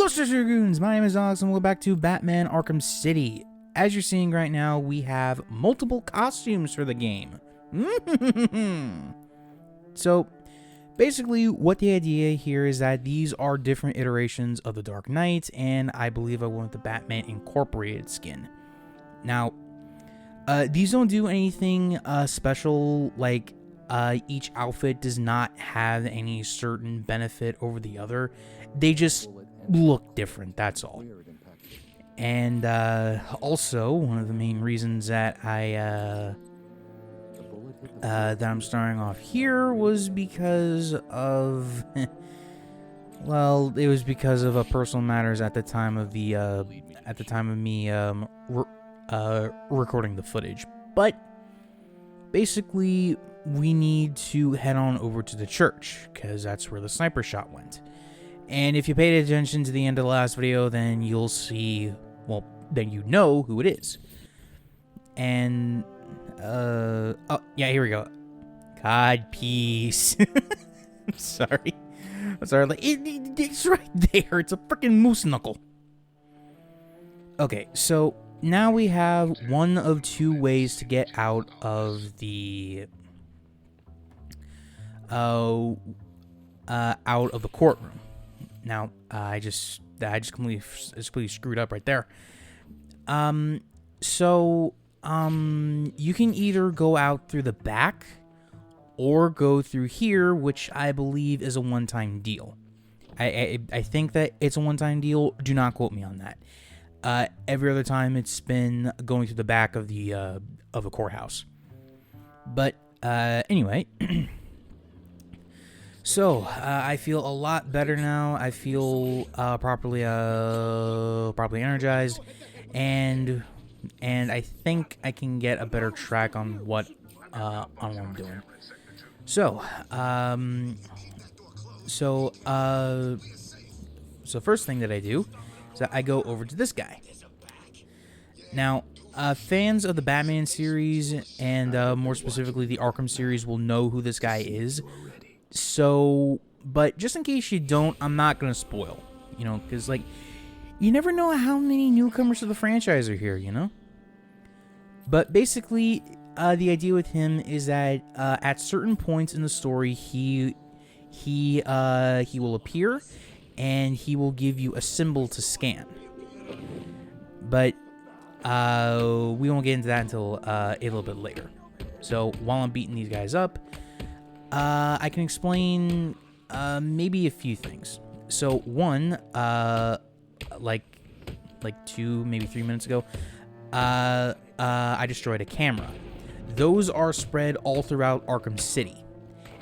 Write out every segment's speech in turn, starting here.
Hello, Sister Goons! My name is Alex, and welcome back to Batman Arkham City. As you're seeing right now, we have multiple costumes for the game. So, basically, what the idea here is that these are different iterations of the Dark Knight, and I believe I went with the Batman Incorporated skin. Now, these don't do anything special, like each outfit does not have any certain benefit over the other. They just look different, that's all. And also, one of the main reasons that I'm starting off here was because of, well, it was because of personal matters at the time of me recording the footage. But basically, we need to head on over to the church because that's where the sniper shot went. And if you paid attention to the end of the last video, then you'll see, well, then you know who it is. And, oh, yeah, here we go. God, peace. I'm sorry, like, it's right there. It's a freaking moose knuckle. Okay, so now we have one of two ways to get out of the, courtroom. Now, I just completely screwed up right there. So, you can either go out through the back or go through here, which I believe is a one-time deal. I think that it's a one-time deal. Do not quote me on that. Every other time it's been going through the back of the courthouse. But anyway. So, I feel a lot better now. I feel properly energized, and I think I can get a better track on what I'm doing. So, first thing that I do is that I go over to this guy. Now, fans of the Batman series and more specifically the Arkham series will know who this guy is. So, but just in case you don't, I'm not going to spoil, you know, because, like, you never know how many newcomers to the franchise are here, you know? But basically, the idea with him is that at certain points in the story, he will appear, and he will give you a symbol to scan. But we won't get into that until a little bit later. So, while I'm beating these guys up, I can explain maybe a few things. So one, like 2, maybe 3 minutes ago, I destroyed a camera. Those are spread all throughout Arkham City,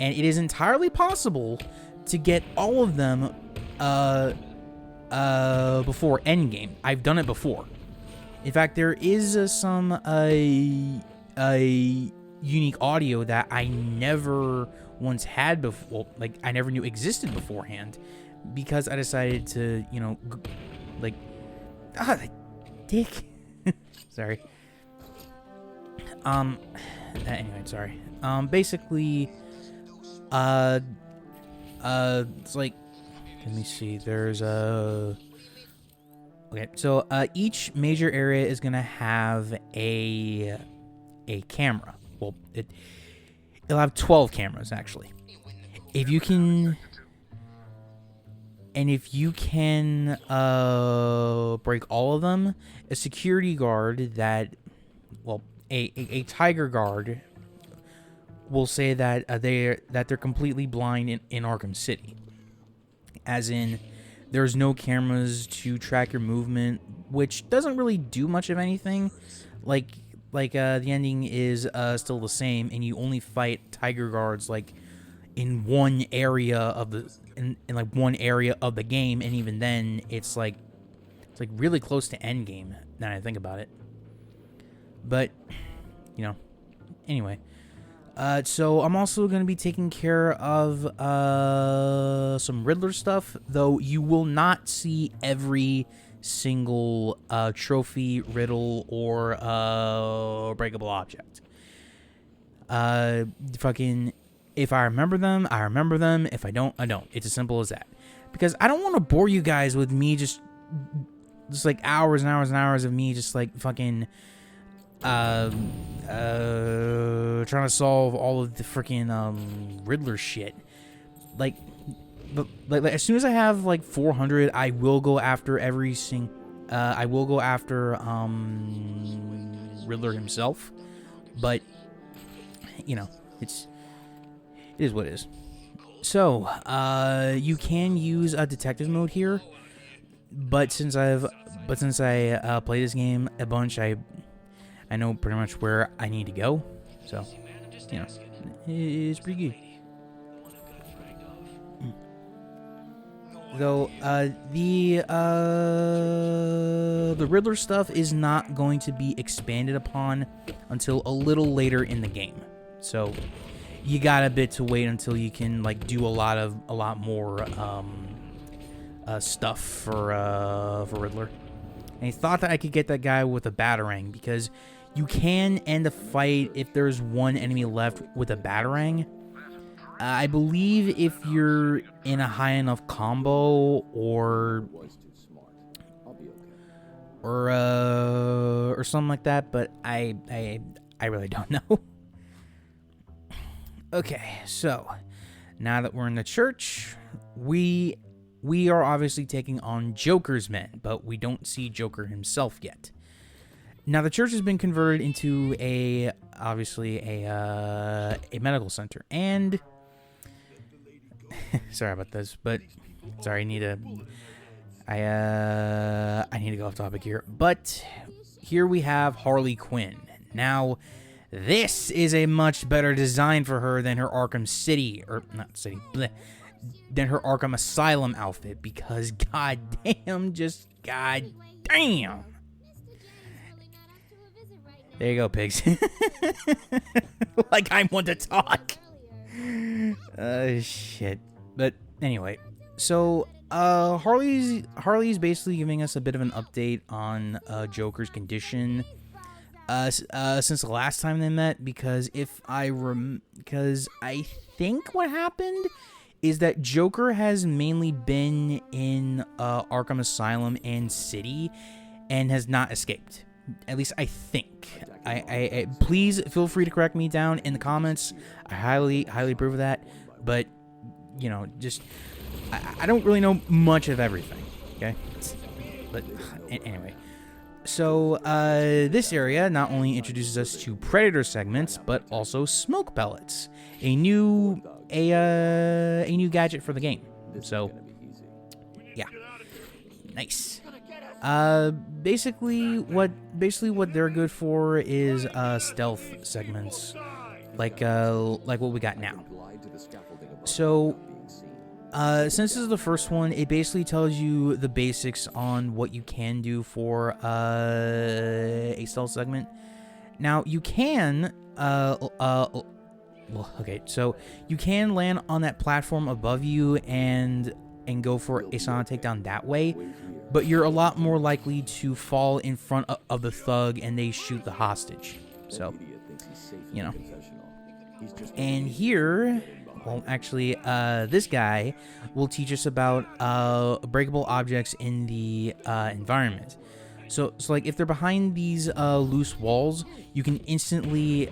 and it is entirely possible to get all of them before Endgame. I've done it before. In fact, there is some unique audio that I never once had before, like I never knew existed beforehand, because I decided to, you know, dick. Sorry. Anyway, sorry. Basically, it's like, let me see. There's okay. So, each major area is gonna have a camera. Well, it'll have 12 cameras, actually. If you can break all of them, a security guard that, well, a tiger guard will say that they're completely blind in Arkham City. As in, there's no cameras to track your movement, which doesn't really do much of anything. Like the ending is still the same, and you only fight tiger guards like in one area of the one area of the game, and even then it's like really close to Endgame now that I think about it. But you know, anyway, so I'm also going to be taking care of some Riddler stuff, though you will not see every single trophy, riddle, or breakable object. If I remember them, I remember them. If I don't, I don't. It's as simple as that. because I don't want to bore you guys with me just like hours and hours and hours of me just like fucking trying to solve all of the freaking Riddler shit. Like as soon as I have like 400, I will go after I will go after Riddler himself. But you know, it is what it is. So, you can use a detective mode here, but since I play this game a bunch, I know pretty much where I need to go. So, you know, it's pretty good. Though the Riddler stuff is not going to be expanded upon until a little later in the game. So you got a bit to wait until you can like do a lot more stuff for Riddler. And I thought that I could get that guy with a batarang, because you can end a fight if there's one enemy left with a batarang. I believe if you're in a high enough combo or something like that, but I really don't know. Okay, so now that we're in the church, we are obviously taking on Joker's men, but we don't see Joker himself yet. Now the church has been converted into obviously a medical center, and sorry about this, but sorry, I need to go off topic here. But here we have Harley Quinn. Now, this is a much better design for her than her Arkham City, or not City, than her Arkham Asylum outfit, because goddamn. There you go, pigs. Like I'm one to talk. Shit. But anyway, so Harley's basically giving us a bit of an update on Joker's condition since the last time they met, because because I think what happened is that Joker has mainly been in Arkham Asylum and City and has not escaped. At least I think. I please feel free to correct me down in the comments. I highly approve of that. But you know, just I don't really know much of everything. Okay, but anyway. So this area not only introduces us to Predator segments, but also smoke pellets, a new gadget for the game. So yeah, nice. Basically what they're good for is stealth segments, like what we got now. So since this is the first one, it basically tells you the basics on what you can do for a stealth segment. Now you can so you can land on that platform above you and go for a silent takedown that way, but you're a lot more likely to fall in front of the thug and they shoot the hostage. So, you know. And here, well, actually, this guy will teach us about breakable objects in the environment. So like if they're behind these loose walls, you can instantly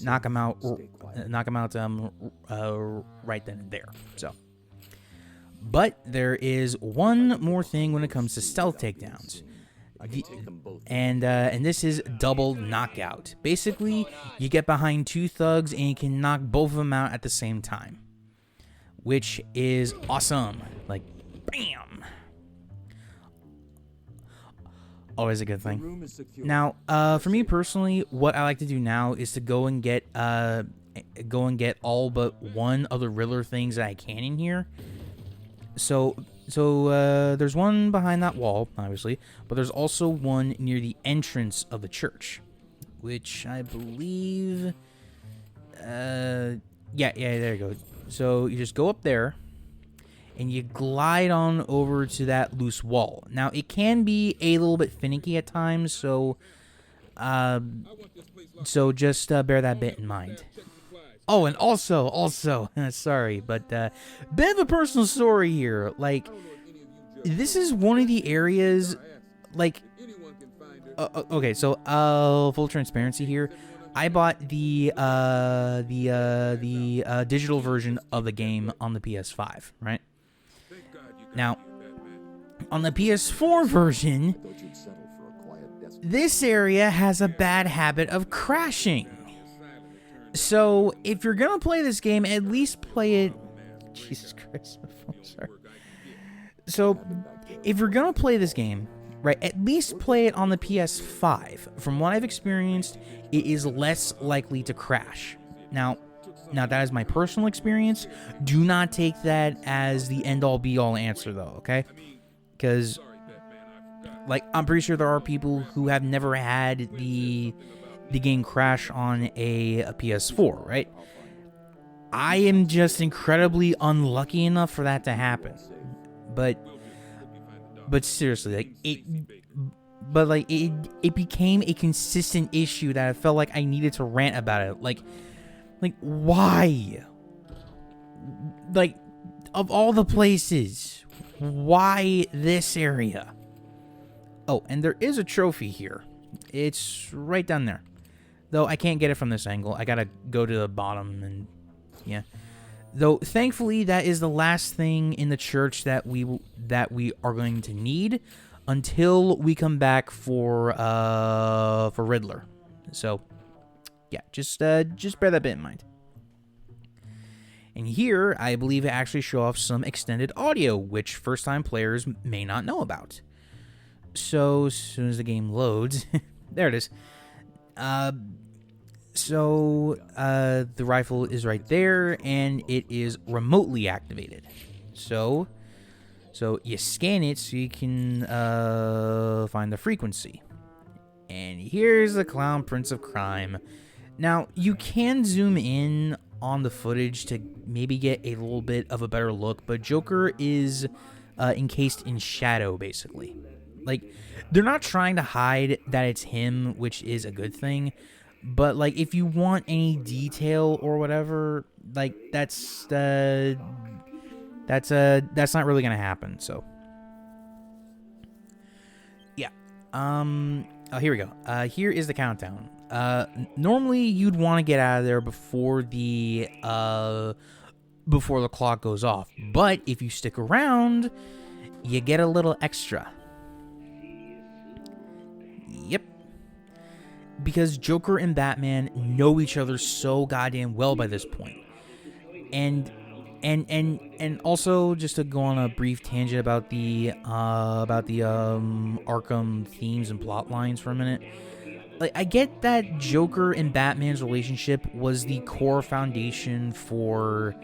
knock them out right then and there. So, but there is one more thing when it comes to stealth takedowns. And this is double knockout. Basically, you get behind two thugs and you can knock both of them out at the same time, which is awesome. Like, bam! Always a good thing. Now, for me personally, what I like to do now is to go and get all but one of the Riddler things that I can in here. So there's one behind that wall, obviously, but there's also one near the entrance of the church, which I believe, yeah, there you go. So you just go up there, and you glide on over to that loose wall. Now, it can be a little bit finicky at times, so just bear that bit in mind. Oh, and also, sorry, but bit of a personal story here. Like, this is one of the areas, like, okay, so full transparency here. I bought the digital version of the game on the PS5, right? Now, on the PS4 version, this area has a bad habit of crashing. So, if you're gonna play this game, at least play it... Jesus Christ, my phone, sorry. So, if you're gonna play this game, right, at least play it on the PS5. From what I've experienced, it is less likely to crash. Now that is my personal experience. Do not take that as the end-all be-all answer, though, okay? Because, like, I'm pretty sure there are people who have never had the game crash on a PS4, right? I am just incredibly unlucky enough for that to happen. But seriously, like, it became a consistent issue that I felt like I needed to rant about it. Like, why? Like, of all the places, why this area? Oh, and there is a trophy here. It's right down there. Though I can't get it from this angle. I gotta go to the bottom and, yeah. Though, thankfully, that is the last thing in the church that we are going to need until we come back for Riddler. So, yeah, just bear that bit in mind. And here, I believe it actually show off some extended audio, which first-time players may not know about. So, as soon as the game loads, there it is. So, the rifle is right there, and it is remotely activated. So you scan it so you can find the frequency. And here's the Clown Prince of Crime. Now, you can zoom in on the footage to maybe get a little bit of a better look, but Joker is encased in shadow, basically. Like, they're not trying to hide that it's him, which is a good thing. But, like, if you want any detail or whatever, like, that's not really gonna happen. So, yeah. Oh, here we go. Here is the countdown. Normally you'd want to get out of there before the clock goes off. But if you stick around, you get a little extra. Yep. Because Joker and Batman know each other so goddamn well by this point. And also, just to go on a brief tangent about the Arkham themes and plot lines for a minute. Like, I get that Joker and Batman's relationship was the core foundation for,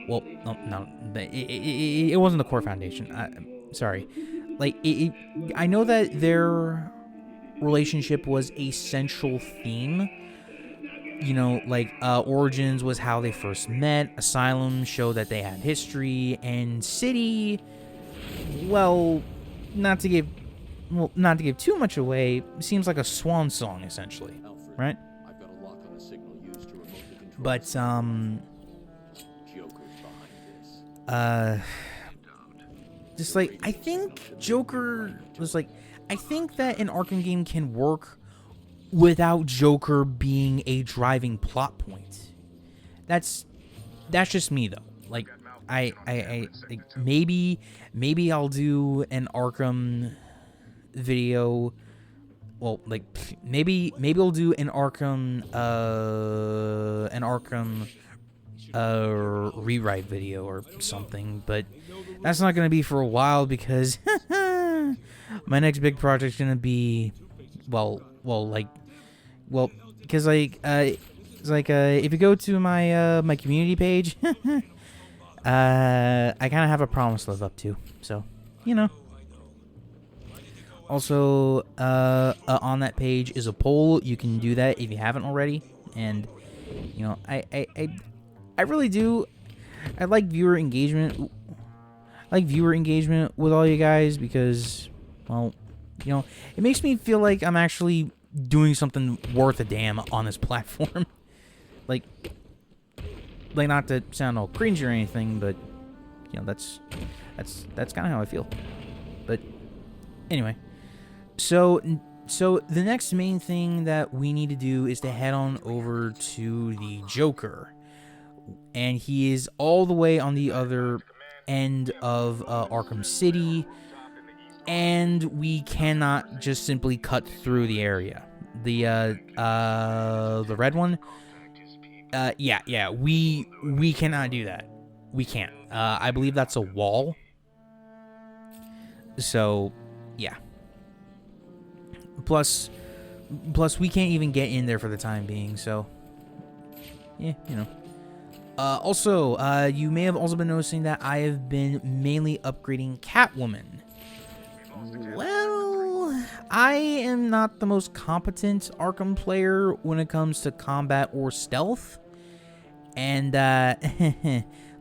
well, no, it wasn't the core foundation. Sorry. Like, I know that their relationship was a central theme. You know, like, Origins was how they first met, Asylum showed that they had history, and City, well, not to give too much away, seems like a swan song, essentially, right? But, just, like, I think Joker was, like, I think that an Arkham game can work without Joker being a driving plot point. That's just me, though. Like, I maybe I'll do an Arkham video. Well, like, maybe I'll do an Arkham rewrite video or something, but that's not gonna be for a while because my next big project's gonna be, because if you go to my community page, I kind of have a promise to live up to, so, you know. Also, on that page is a poll. You can do that if you haven't already, and, you know, I really do. I like viewer engagement. With all you guys because, well, you know, it makes me feel like I'm actually doing something worth a damn on this platform. Like, Like, not to sound all cringy or anything, but you know, that's kind of how I feel. But anyway, so the next main thing that we need to do is to head on over to the Joker, and he is all the way on the other end of Arkham City, and we cannot just simply cut through the area. The red one. Yeah, we cannot do that. We can't. I believe that's a wall. So, yeah. Plus, we can't even get in there for the time being. So, yeah, you know. Also, you may have also been noticing that I have been mainly upgrading Catwoman. Well, I am not the most competent Arkham player when it comes to combat or stealth. And,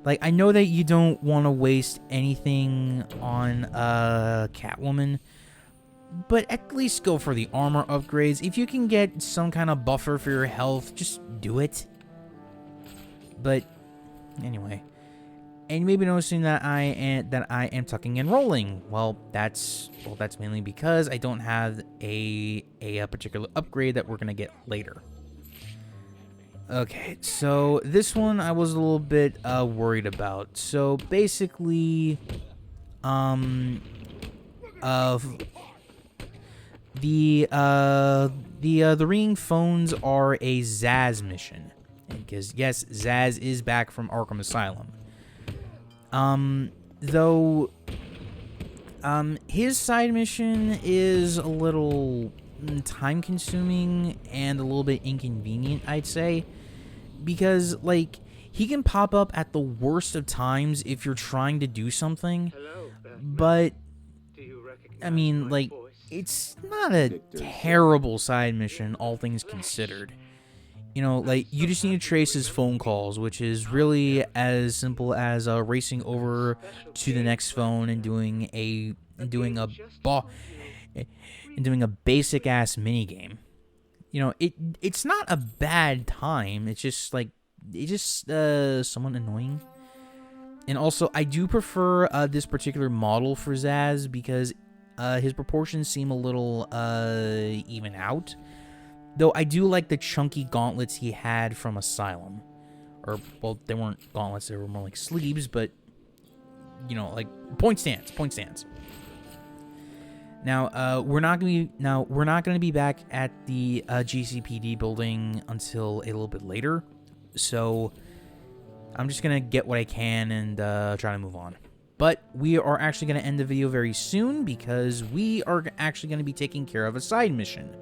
like, I know that you don't want to waste anything on Catwoman, but at least go for the armor upgrades. If you can get some kind of buffer for your health, just do it. But anyway, and you may be noticing that I am tucking and rolling. Well, that's mainly because I don't have a particular upgrade that we're gonna get later. Okay, so this one I was a little bit worried about. So basically, the ringing phones are a Zaz mission, because yes, Zaz is back from Arkham Asylum. Though, his side mission is a little time-consuming and a little bit inconvenient, I'd say, because, like, he can pop up at the worst of times if you're trying to do something, but, I mean, like, it's not a terrible side mission, all things considered. You know, like, you just need to trace his phone calls, which is really as simple as racing over to the next phone and doing a basic ass mini game. You know, it's not a bad time. It's just like somewhat annoying. And also, I do prefer this particular model for Zaz because his proportions seem a little even out. Though I do like the chunky gauntlets he had from Asylum. Or, well, they weren't gauntlets, they were more like sleeves, but, you know, like, point stands. Now, we're not gonna be back at the GCPD building until a little bit later. So, I'm just gonna get what I can and try to move on. But we are actually gonna end the video very soon because we are actually gonna be taking care of a side mission.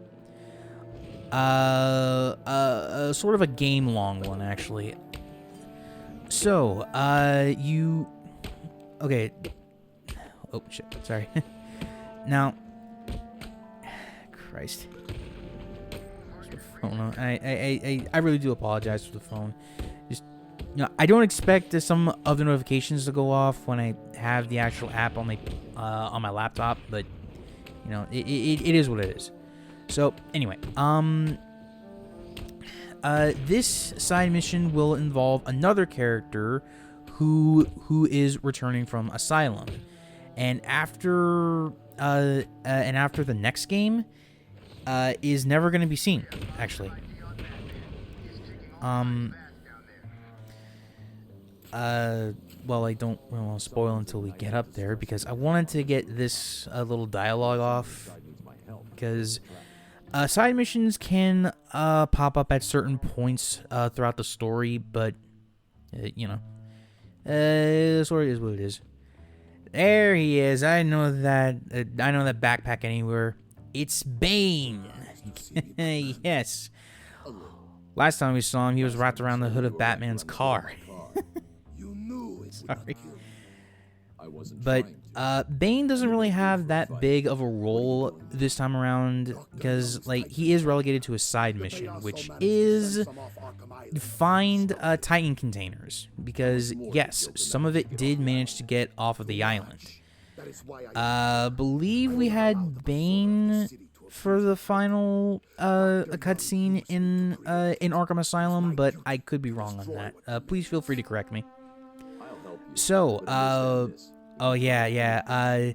Sort of a game-long one, actually. So, okay. Oh, shit, sorry. Now, Christ. Phone. I really do apologize for the phone. Just, you know, I don't expect some of the notifications to go off when I have the actual app on my laptop, but, you know, it is what it is. So, anyway, this side mission will involve another character who is returning from Asylum, and after the next game, is never going to be seen, actually. Well, I don't really want to spoil until we get up there, because I wanted to get this little dialogue off, because side missions can pop up at certain points throughout the story, but, you know, the story is what it is. There he is. I know that backpack anywhere. It's Bane. Yes. Last time we saw him, he was wrapped around the hood of Batman's car. Sorry. But Bane doesn't really have that big of a role this time around, because, like, he is relegated to a side mission, which is find Titan containers, because yes, some of it did manage to get off of the island. Believe we had Bane for the final cutscene in Arkham Asylum, but I could be wrong on that. Please feel free to correct me. So, oh yeah.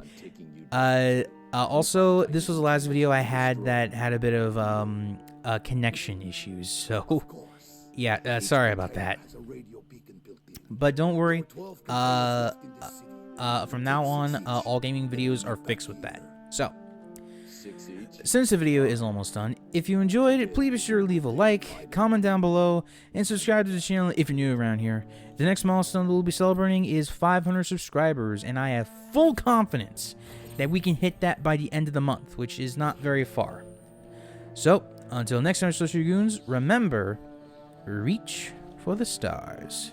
Also, this was the last video I had that had a bit of connection issues. So, yeah, sorry about that. But don't worry. From now on, all gaming videos are fixed with that. So, since the video is almost done, if you enjoyed it, please be sure to leave a like, comment down below, and subscribe to the channel if you're new around here. The next milestone that we'll be celebrating is 500 subscribers, and I have full confidence that we can hit that by the end of the month, which is not very far. So, until next time, Social Goons, remember, reach for the stars.